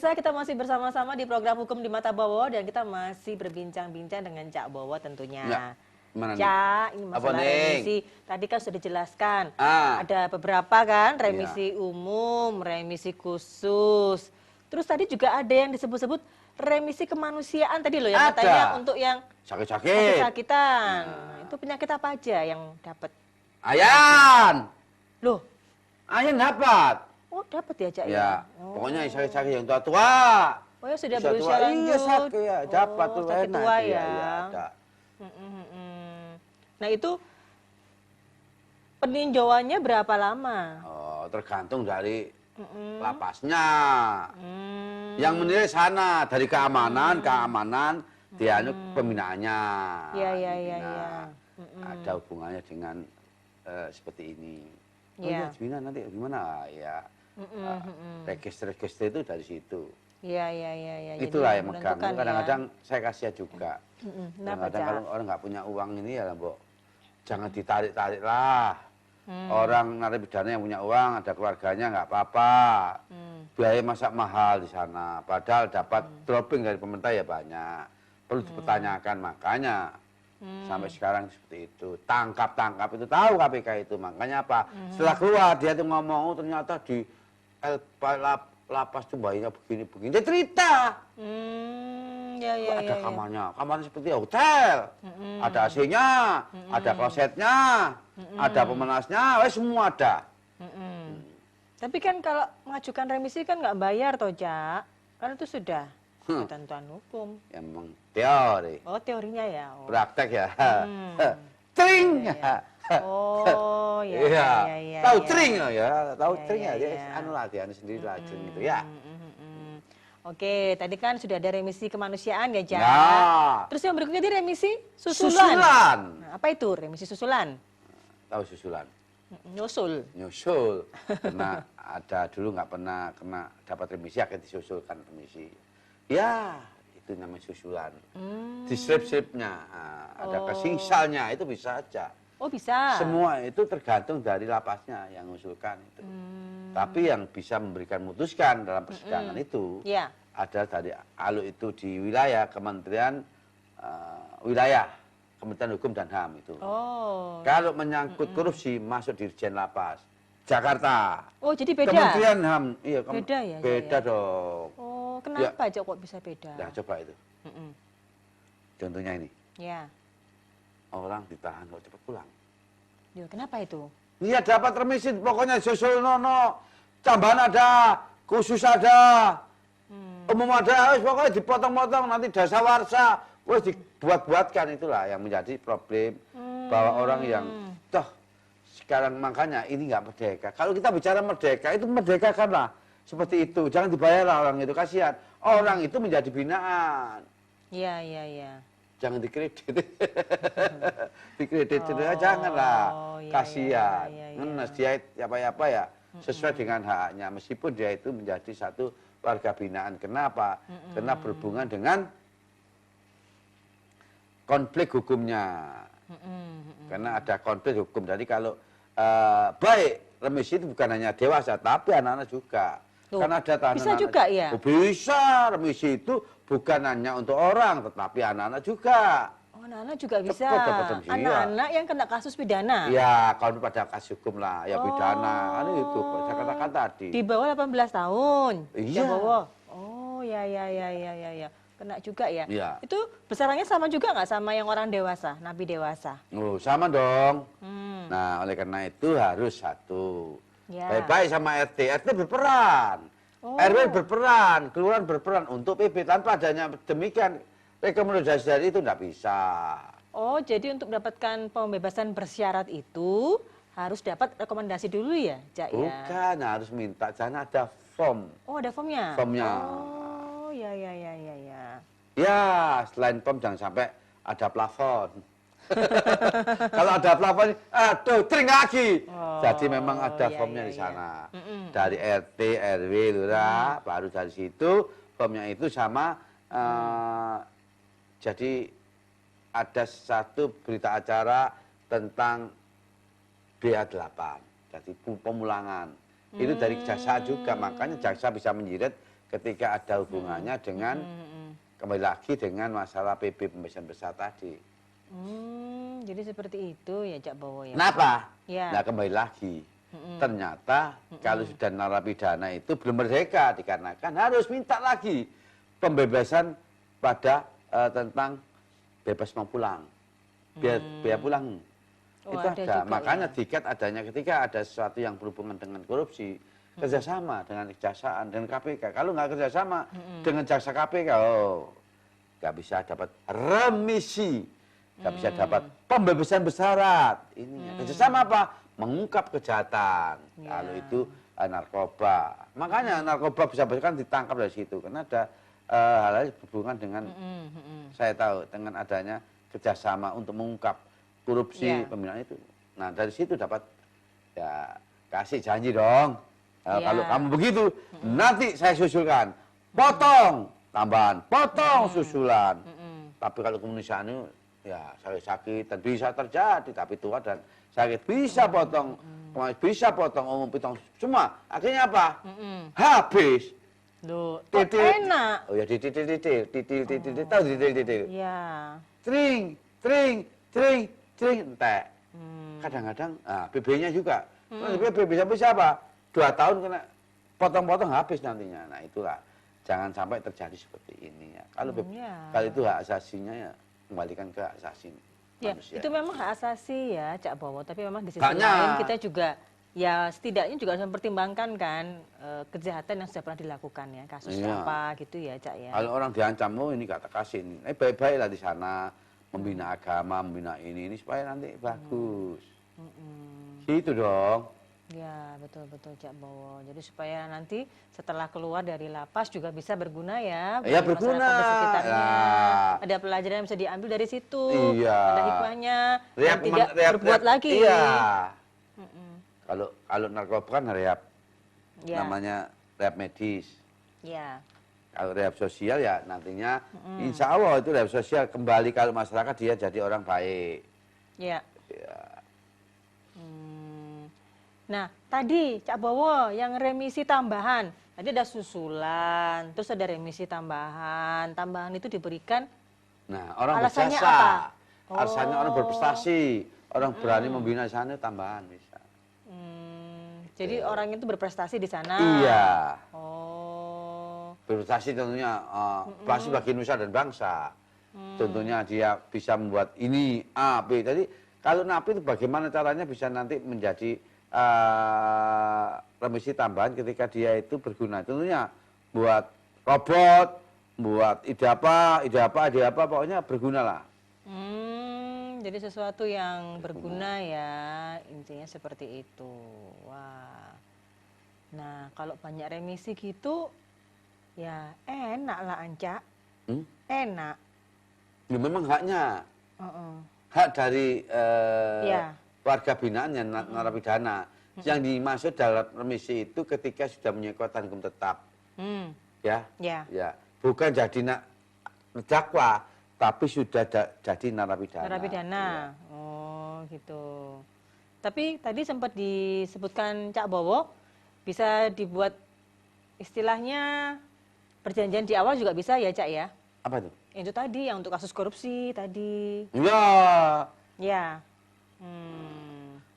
Kita masih bersama-sama di program Hukum di Mata Bowo dan kita masih berbincang-bincang dengan Cak Bowo tentunya. Ya, mana Cak, ini masalah remisi. Tadi kan sudah dijelaskan. Ada beberapa kan, remisi umum, remisi khusus. Terus tadi juga ada yang disebut-sebut remisi kemanusiaan tadi loh yang katanya untuk yang sakit-sakitan. Itu penyakit apa aja yang dapat? Ayan. Loh, Ayan dapat. oh dapat ya Cak Ya, pokoknya yang sakit-sakit yang tua-tua. Oh ya sudah berusia lanjut. Iya sakit ya, dapat tuh sakit enak. tua Iya, ya. ada. Nah itu peninjauannya berapa lama? Oh, tergantung dari lapasnya. Yang menilai sana dari keamanan dia pembinaannya. Iya. Ada hubungannya dengan seperti ini. Iya. Bina nanti gimana ya? Register-register itu dari situ. Iya. Itulah yang megang. Ya. Kadang-kadang saya kasihan juga. Kadang-kadang kalau orang nggak punya uang ini ya, Mbok, jangan ditarik-tarik lah. Orang narapidana yang punya uang, ada keluarganya nggak apa-apa. Biaya masak mahal di sana. Padahal dapat dropping dari pemerintah ya banyak. Perlu dipertanyakan, makanya sampai sekarang seperti itu. Tangkap itu tahu KPK itu. Makanya apa? Setelah keluar dia tuh ngomong, ternyata di lapas tuh bayinya begini-begini. Dia cerita. Ada kamarnya seperti hotel. Ada AC-nya, ada klosetnya, ada pemanasnya, semua ada. Tapi kan kalau mengajukan remisi kan nggak bayar toh, Cak. Kan itu sudah ketentuan hukum. Ya, memang teori. Oh, teorinya ya. Praktek ya. Tring. Oh, ya. Tahu tring ya, tahu tring ya. Anu latihan sendiri lah tring itu ya. Oke, tadi kan sudah ada remisi kemanusiaan ya, Cak. Ya. Terus yang berikutnya di remisi susulan. Nah, apa itu remisi susulan? Tahu susulan? Nyusul. Karena ada dulu nggak pernah kena dapat remisi, akhirnya disusulkan remisi. Ya, itu namanya susulan. Di slip-slipnya, ada kesingsalnya, itu bisa aja. Oh, bisa. Semua itu tergantung dari lapasnya yang mengusulkan itu. Tapi yang bisa memberikan memutuskan dalam persidangan itu ada dari ALU itu di wilayah Kementerian Kementerian Hukum dan HAM itu. Kalau menyangkut korupsi masuk Dirjen Lapas Jakarta. Oh, jadi beda. Kementerian HAM, iya. Beda ya. Beda dong. Oh, kenapa aja kok bisa beda? Nah, coba itu. Contohnya ini. Ya. Orang ditahan kok cepat pulang. Ya, kenapa itu? Iya dapat remisi, pokoknya susul nono, tambahan ada, khusus ada, umum ada, pokoknya dipotong-potong nanti dasawarsa, dibuat-buatkan, itulah yang menjadi problem bahwa orang yang sekarang makanya ini nggak merdeka. Kalau kita bicara merdeka, itu merdekakanlah seperti itu, jangan dibayar orang itu, kasihan. Orang itu menjadi binaan. Iya. Jangan dikredit. Dikredit janganlah. Kasihan. Ngenes dia apa ya sesuai dengan haknya, meskipun dia itu menjadi satu warga binaan. Kenapa? Karena berhubungan dengan konflik hukumnya. Karena ada konflik hukum. Jadi kalau baik remisi itu bukan hanya dewasa, tapi anak-anak juga. Karena ada tahanan bisa juga ya? Bisa, remisi itu bukan hanya untuk orang, tetapi anak-anak juga. Oh, anak-anak juga bisa. Anak-anak yang kena kasus pidana? Ya, kalau pada kasus hukum lah, ya pidana. Kan itu, saya katakan tadi. Di bawah 18 tahun? Iya. Di bawah? Oh, ya. Kena juga ya? Iya. Itu besarannya sama juga nggak sama yang orang dewasa, napi dewasa? Oh, sama dong. Nah, oleh karena itu harus satu. Baik-baik sama RT berperan. RW berperan, kelurahan berperan untuk PB. Tanpa adanya demikian, rekomendasi dari itu tidak bisa. Oh, jadi untuk mendapatkan pembebasan bersyarat itu harus dapat rekomendasi dulu ya, Cak? Bukan, harus minta. Jangan ada form. Oh, ada formnya? Formnya. Oh, ya. Ya, selain form jangan sampai ada plafon. Kalau ada plafon, aduh, tring lagi. Jadi memang ada formnya di sana. Dari RT, RW, lurah, baru dari situ formnya itu sama. Jadi ada satu berita acara tentang BA8. Jadi pemulangan. Itu dari jaksa juga, makanya jaksa bisa menjiret ketika ada hubungannya dengan kembali lagi dengan masalah PB pembebasan bersyarat tadi. Jadi seperti itu ya Cak Bowo ya. Kenapa? Ya. Nah kembali lagi, ternyata kalau sudah narapidana itu belum merdeka dikarenakan harus minta lagi pembebasan pada tentang bebas mau pulang, biar pulang. Oh, itu ada, makanya ya. dikat adanya ketika ada sesuatu yang berhubungan dengan korupsi, kerjasama dengan kejaksaan dan KPK. Kalau nggak kerjasama dengan jaksa KPK, nggak bisa dapat remisi, nggak bisa dapat pembebasan bersyarat. Ini kerjasama apa? Mengungkap kejahatan. Kalau itu narkoba. Makanya narkoba bisa kan ditangkap dari situ karena ada hal-hal berhubungan dengan saya tahu dengan adanya kerjasama untuk mengungkap korupsi pembinaan itu. Nah dari situ dapat ya kasih janji dong. Kalau kamu begitu nanti saya susulkan, potong tambahan, potong susulan. Tapi kalau komunisasi itu ya sakit dan bisa terjadi, tapi tua dan sakit bisa potong, bisa potong umum potong semua. Akhirnya apa? Habis. Loh, enak. Oh ya titil tahu titil. Iya. Tring entek. Kadang-kadang BB-nya juga. BB bisa apa? 2 tahun kena potong-potong habis nantinya. Nah itulah jangan sampai terjadi seperti ini ya. Kalau kalau itu hak asasinya ya kembalikan ke hak asasi manusia. Itu memang hak asasi ya Cak Bowo, tapi memang di sisi lain kita juga ya setidaknya juga harus mempertimbangkan kan kejahatan yang sudah pernah dilakukan ya, kasus apa gitu ya Cak ya. Kalau orang diancam ini kata kasih ini, baik-baiklah di sana membina agama, membina ini supaya nanti bagus. Gitu dong. Ya betul Cak Bowo. Jadi supaya nanti setelah keluar dari lapas juga bisa berguna ya. Ya berguna. Di sekitarnya. Ada pelajaran yang bisa diambil dari situ. Iya. Ada hikmahnya. Dan tidak berbuat lagi. Iya. Kalau narkoba kan rehab. Namanya rehab medis. Iya. Kalau rehab sosial ya nantinya insya Allah itu rehab sosial kembali kalau masyarakat dia jadi orang baik. Iya. Nah, tadi Cak Bowo yang remisi tambahan, tadi ada susulan, terus ada remisi tambahan. Tambahan itu diberikan orang alasannya berjasa, apa? alasannya orang berprestasi, orang berani membina di sana tambahan bisa. Jadi orang itu berprestasi di sana. Iya. Berprestasi tentunya prestasi bagi nusa dan bangsa. Tentunya dia bisa membuat ini A, B. Jadi kalau napi itu bagaimana caranya bisa nanti menjadi remisi tambahan ketika dia itu berguna. Tentunya buat robot, buat ide apa, pokoknya berguna lah. Jadi sesuatu yang berguna ya, intinya seperti itu. Wah. Nah, kalau banyak remisi gitu, ya enak lah Anca. Enak. Ya memang haknya. Hak dari warga binaan yang narapidana. Yang dimaksud dalam remisi itu ketika sudah punya kekuatan hukum tetap. Ya. Bukan jadi terdakwa, tapi sudah jadi narapidana. Narapidana. Ya. Oh, gitu. Tapi tadi sempat disebutkan Cak Bowo bisa dibuat istilahnya perjanjian di awal juga bisa ya Cak ya? Apa itu? Itu tadi yang untuk kasus korupsi tadi. Ya. Ya.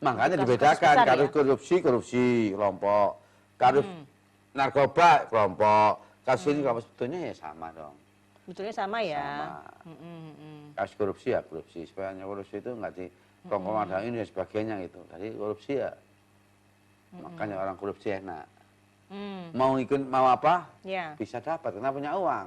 Makanya dibedakan kasus korupsi kelompok, kasus narkoba kelompok, kasus ini kelompok sebetulnya ya sama dong. Sebetulnya sama ya. Sama. Kasus korupsi ya korupsi, supaya korupsi itu nggak di kelompok ada ini dan sebagainya gitu. Jadi korupsi ya, makanya orang korupsi enak. Mau apa? Ya. Bisa dapat karena punya uang.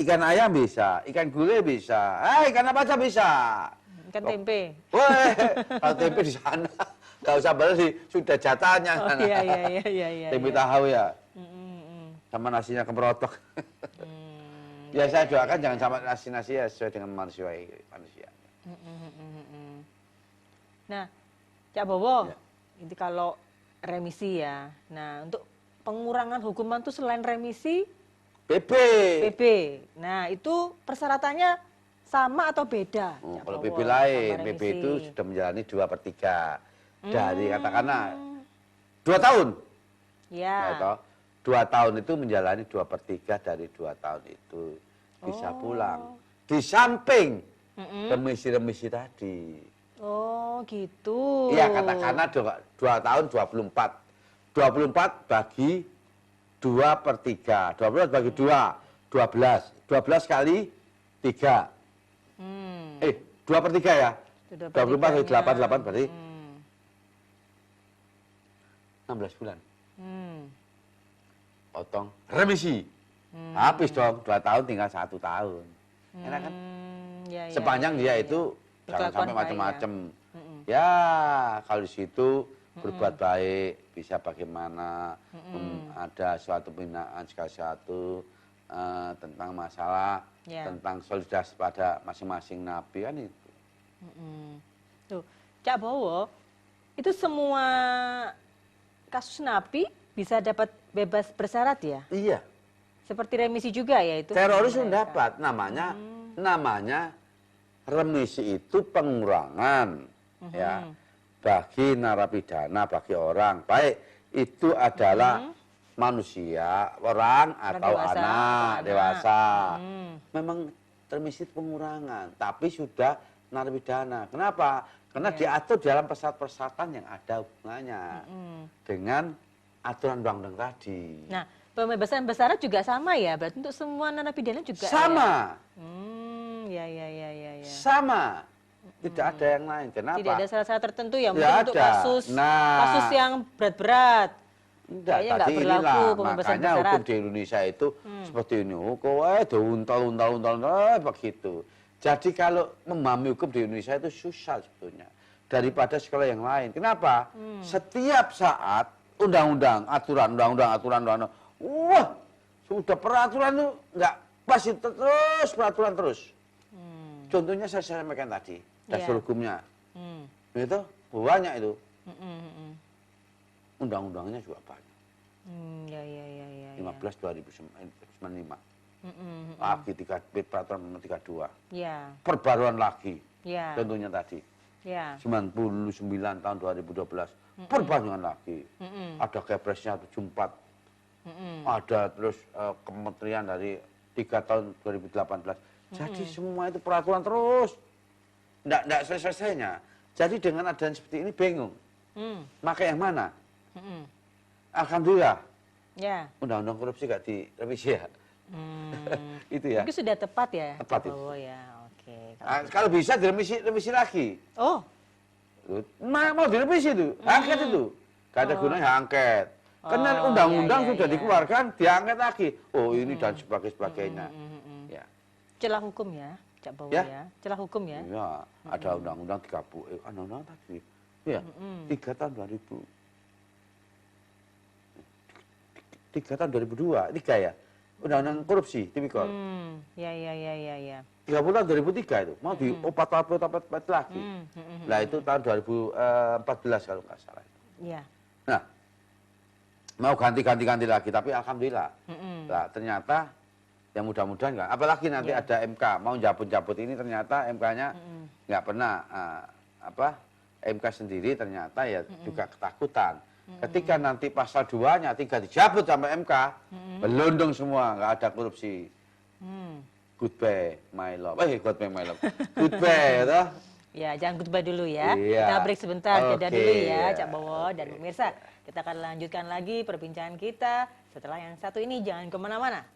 Ikan ayam bisa, ikan gulai bisa, ikan apa aja bisa. Ikan tempe. Wah, kalau tempe di sana, nggak usah beli, sudah jatahnya. Iya. Tempe tahu ya, sama nasinya kemerotok. Ya saya doakan jangan sama nasi ya sesuai dengan manusia. Nah, Cak Bowo, ini kalau remisi ya. Nah, untuk pengurangan hukuman tuh selain remisi, PB. Nah, itu persyaratannya sama atau beda? Kalau PB lain, PB itu sudah menjalani 2/3 dari katakanlah 2 tahun. Ya. 2 tahun itu menjalani 2/3 dari 2 tahun itu bisa pulang. Di samping remisi-remisi tadi. Oh gitu. Iya katakanlah 2 tahun 24. 24 bagi 2/3. 24 bagi 2, 12. 12 kali 3. 2/3 ya. 24 kali 8, 8 berarti 16 bulan. Potong remisi. Habis dong 2 tahun tinggal 1 tahun. Enak kan? Ya, Sepanjang dia itu jangan sampai macam-macam. Ya, kalau di situ berbuat baik, bisa bagaimana, ada suatu pembinaan sekali satu tentang masalah, tentang solidaritas pada masing-masing nabi kan itu. Tuh, Cak Bowo, itu semua kasus napi bisa dapat bebas bersyarat ya? Iya. Seperti remisi juga ya itu? Teroris pun dapat, namanya remisi itu pengurangan ya bagi narapidana, bagi orang baik itu adalah manusia, orang atau anak dewasa. Memang remisi itu pengurangan, tapi sudah narapidana. Kenapa? Karena diatur dalam persyaratan yang ada hubungannya dengan aturan undang-undang tadi. Nah, pembebasan bersyarat juga sama ya? Berarti untuk semua narapidana juga sama. Ya? Sama. Tidak ada yang lain. Kenapa? Tidak ada syarat-syarat tertentu ya? Tidak Mungkin untuk kasus yang berat-berat. Enggak, Kayaknya tadi nggak berlaku inilah pembebasan makanya bersyarat. hukum di Indonesia itu seperti ini. Hukum untal begitu. Jadi kalau memahami hukum di Indonesia itu susah sebetulnya daripada sekolah yang lain. Kenapa? Setiap saat undang-undang, aturan, wah sudah peraturan itu nggak pas itu terus peraturan terus. Contohnya saya sampaikan tadi dasar hukumnya, itu banyak itu. Undang-undangnya juga banyak. 15/2095. Lagi peraturan nomor 32. Perbaruan lagi. Contohnya tadi. 99 tahun 2012. Perbanyak lagi. Ada Kepresnya 74. Ada terus kementerian dari 3 tahun 2018. Jadi semua itu peraturan terus. Nggak selesai-selesainya. Jadi dengan adanya seperti ini bingung. Maka yang mana? Alhamdulillah. Undang-undang korupsi nggak direvisi ya. Itu ya. Mungkin sudah tepat ya? Tepat itu. Ya, oke. Kalau bisa direvisi lagi. Oh. Mau direvisi itu, angket itu. Gak ada gunanya angket. Karena undang-undang sudah dikeluarkan, diangket lagi. Oh ini dan sebagainya. Ya. Celah hukum ya, Cak Bowo ya. Celah hukum ya. Iya, ada undang-undang 30, undang-undang tadi. Iya, 3 tahun 2000. 3 tahun 2002, 3 ya. Undang-undang korupsi, tipikor. Ya. 30 tahun 2003 itu, mau diopat lagi. Nah itu tahun 2014 kalau nggak salah. Iya. Nah, mau ganti lagi, tapi alhamdulillah. Nah, ternyata yang mudah-mudahan nggak. Apalagi nanti ada MK, mau jabut-jabut ini ternyata MK-nya nggak pernah MK sendiri ternyata ya juga ketakutan. Ketika nanti pasal 2-nya 3 dijabut sampai MK, belondong semua, nggak ada korupsi. Goodbye, my love. Goodbye, my love. Goodbye, toh. Ya, jangan goodbye dulu ya. Iya. Kita break sebentar, jeda dulu ya, Cak Bowo dan Oke. pemirsa. Kita akan lanjutkan lagi perbincangan kita setelah yang satu ini. Jangan kemana-mana.